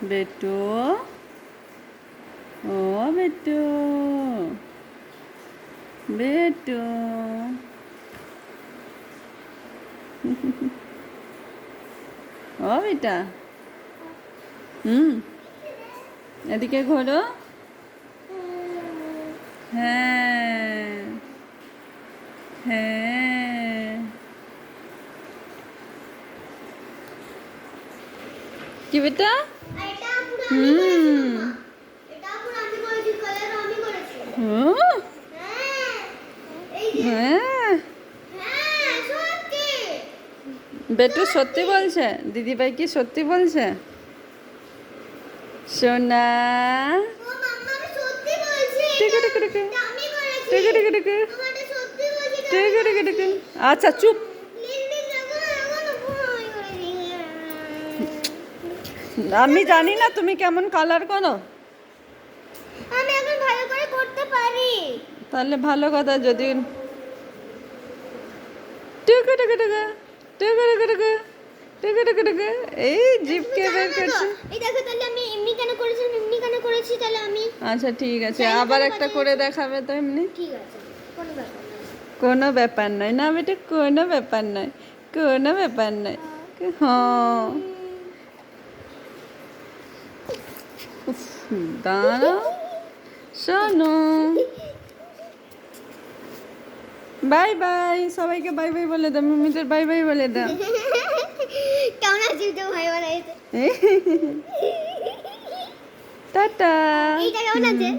বেটু, ও বেটু, বেটু। ও বেটা, এদিকে ঘোরো। হ্যাঁ, হ্যাঁ। কি বেটা? হুম। হুম। হ্যাঁ। বেটু সত্যি বলছে? দিদিভাই কি সত্যি বলছে? সোনা, টিকু টিকু টিকু, টিকু টিকু টিকু, টিকু টিকু টিকু। আচ্ছা চুপ। আমি জানি না তুমি কেমন কালার করো। আমি এখন ভালো করে করতে পারি। তাহলে ভালো কথা। যদি টুকু টুকু টুকু, টুকু টুকু টুকু, টুকু টুকু টুকু, এই জিভকে বের করছে। এই দেখো, তাহলে আমি এমনি কেন করেছি, এমনি কেন করেছি, তাহলে আমি আচ্ছা ঠিক আছে, জানি না আবার কেন একটা বাজে করে দেখাবে তো এমনি। ঠিক আছে, কোনো ব্যাপার না। কোনো ব্যাপার নয় না বেটা, কোনো ব্যাপার নয়, কোনো ব্যাপার নয়। হ্যাঁ। উফ, দাঁড়াও, শোনো। বাই বাই, সবাইকে বাই বাই বলে দাও, মিমিদের বাই বাই বলে দাও। কেমন আছিস তো ভাই বানাইছে? টাটা। এইটা কেমন আছে?